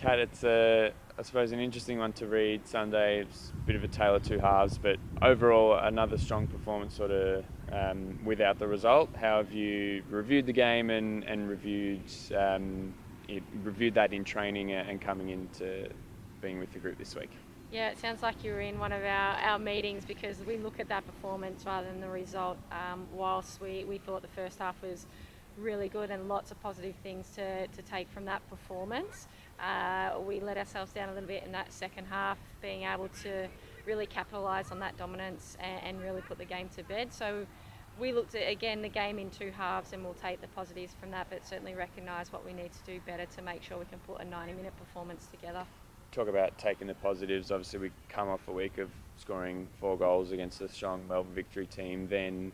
Kat, it's I suppose an interesting one to read Sunday. It's a bit of a tale of two halves, but overall another strong performance without the result. How have you reviewed the game and reviewed that in training and coming into being with the group this week? Yeah, it sounds like you were in one of our meetings because we look at that performance rather than the result. Whilst we thought the first half was really good and lots of positive things to take from that performance, we let ourselves down a little bit in that second half, being able to really capitalise on that dominance and really put the game to bed. So we looked at, again, the game in two halves, and we'll take the positives from that, but certainly recognise what we need to do better to make sure we can put a 90-minute performance together. Talk about taking the positives. Obviously, we come off a week of scoring 4 goals against a strong Melbourne Victory team. Then,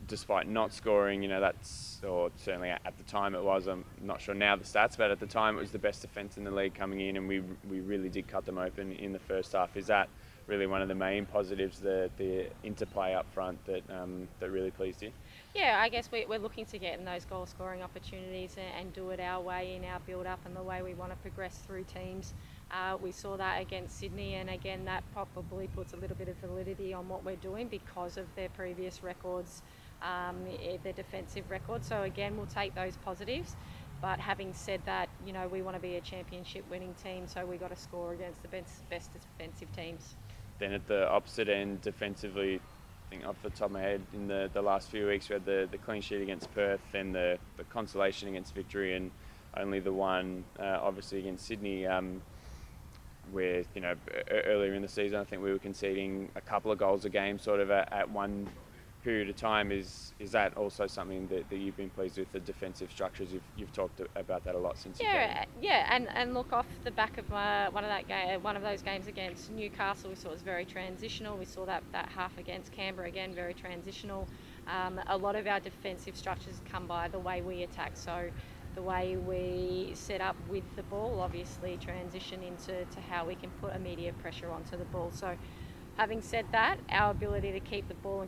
despite not scoring, or certainly at the time it was, I'm not sure now the stats, but at the time it was the best defence in the league coming in, and we really did cut them open in the first half. Is that really one of the main positives, the interplay up front that really pleased you? Yeah, I guess we're looking to get in those goal scoring opportunities and do it our way in our build up and the way we want to progress through teams. We saw that against Sydney, and again that probably puts a little bit of validity on what we're doing because of their previous records, their defensive record. So again, we'll take those positives. But having said that, we want to be a championship winning team, so we've got to score against the best defensive teams. Then at the opposite end, defensively, I think off the top of my head, in the last few weeks we had the clean sheet against Perth, then the consolation against Victory, and only the one obviously against Sydney, where earlier in the season I think we were conceding a couple of goals a game sort of at one period of time. Is that also something that you've been pleased with, the defensive structures? You've talked about that a lot since. And look, off the back of one of those games against Newcastle, we saw it was very transitional. We saw that half against Canberra, again, very transitional. A lot of our defensive structures come by the way we attack, so the way we set up with the ball obviously transition into how we can put immediate pressure onto the ball. So having said that, our ability to keep the ball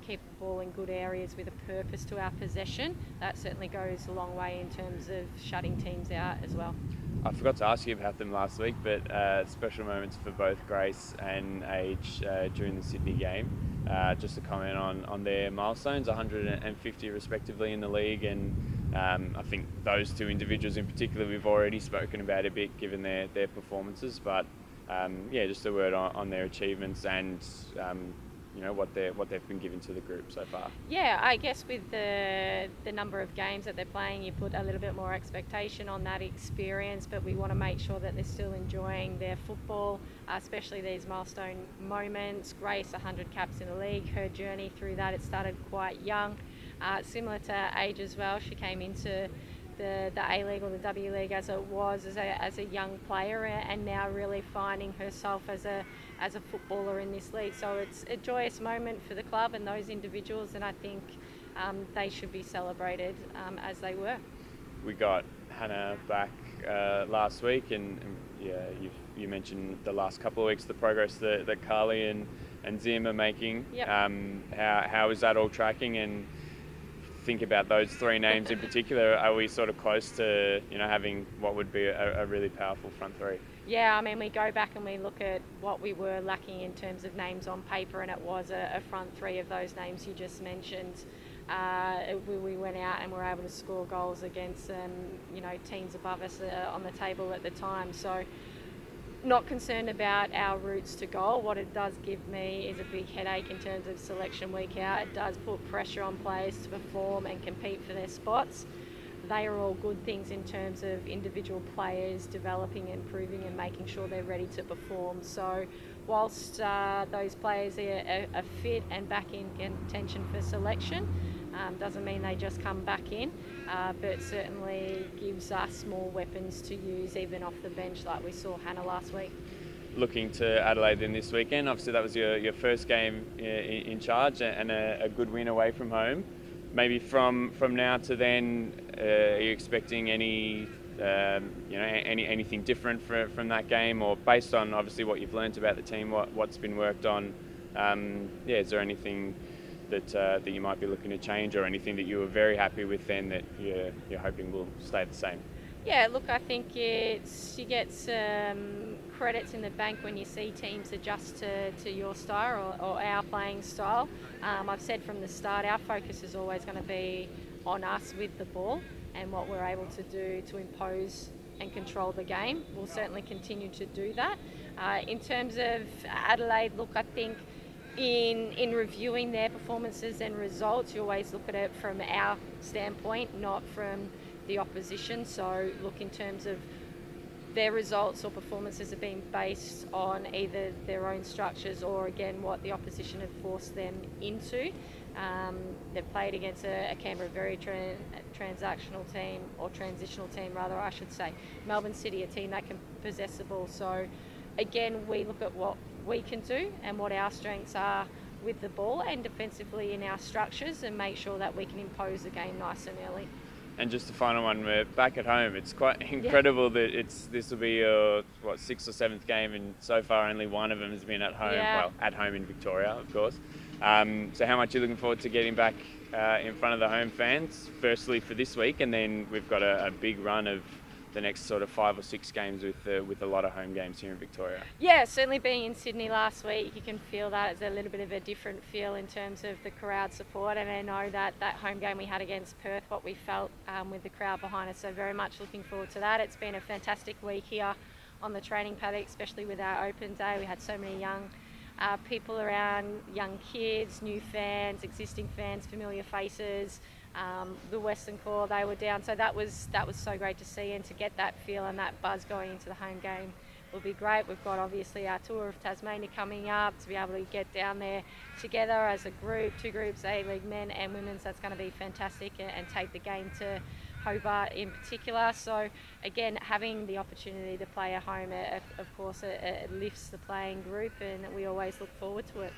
in good areas with a purpose to our possession, that certainly goes a long way in terms of shutting teams out as well. I forgot to ask you about them last week, but special moments for both Grace and Age during the Sydney game. Just to comment on their milestones, 150 respectively in the league, and I think those two individuals in particular we've already spoken about a bit given their performances, but just a word on their achievements and what they've been given to the group so far. Yeah, I guess with the number of games that they're playing, you put a little bit more expectation on that experience, but we want to make sure that they're still enjoying their football, especially these milestone moments. Grace, 100 caps in the league, her journey through that, it started quite young. Similar to Age as well, she came into the A-League or the W-League as a young player, and now really finding herself as a footballer in this league. So it's a joyous moment for the club and those individuals, and I think they should be celebrated as they were. We got Hannah back last week, and you mentioned the last couple of weeks the progress that Carly and Zim are making. Yep. How is that all tracking? And think about those three names in particular, are we sort of close to having what would be a really powerful front three? Yeah, I mean, we go back and we look at what we were lacking in terms of names on paper, and it was a front three of those names you just mentioned. We went out and were able to score goals against teams above us on the table at the time. So not concerned about our routes to goal. What it does give me is a big headache in terms of selection week out. It does put pressure on players to perform and compete for their spots. They are all good things in terms of individual players developing, improving and making sure they're ready to perform. So whilst those players are fit and back in contention for selection, doesn't mean they just come back in, but certainly gives us more weapons to use even off the bench like we saw Hannah last week. Looking to Adelaide then this weekend, obviously that was your first game in charge and a good win away from home. Maybe from now to then, are you expecting anything different from that game, or based on obviously what you've learnt about the team, what's been worked on? Is there anything that you might be looking to change, or anything that you were very happy with then that you're hoping will stay the same? Yeah, look, I think you get some credits in the bank when you see teams adjust to your style or our playing style. I've said from the start, our focus is always going to be on us with the ball and what we're able to do to impose and control the game. We'll certainly continue to do that. In terms of Adelaide, look, I think in reviewing their performances and results, you always look at it from our standpoint, not from the opposition. So look, in terms of their results or performances have been based on either their own structures or again what the opposition have forced them into. They've played against a Canberra very transactional team, or transitional team rather I should say. Melbourne City, a team that can possess the ball. So again, we look at what we can do and what our strengths are with the ball and defensively in our structures, and make sure that we can impose the game nice and early. And just the final one, we're back at home. It's quite incredible that this will be your sixth or seventh game, and so far only one of them has been at home. Yeah. Well, at home in Victoria, of course. So how much are you looking forward to getting back in front of the home fans? Firstly for this week, and then we've got a big run of the next sort of 5 or 6 games with a lot of home games here in Victoria. Yeah, certainly being in Sydney last week, you can feel that it's a little bit of a different feel in terms of the crowd support, and I know that home game we had against Perth, what we felt with the crowd behind us, so very much looking forward to that. It's been a fantastic week here on the training paddock, especially with our open day. We had so many young people around, young kids, new fans, existing fans, familiar faces. The Western Core, they were down, so that was so great to see, and to get that feel and that buzz going into the home game will be great. We've got obviously our tour of Tasmania coming up, to be able to get down there together as a group, 2 groups, A-League men and women's. That's going to be fantastic, and take the game to Hobart in particular. So again, having the opportunity to play at home, of course, it lifts the playing group, and we always look forward to it.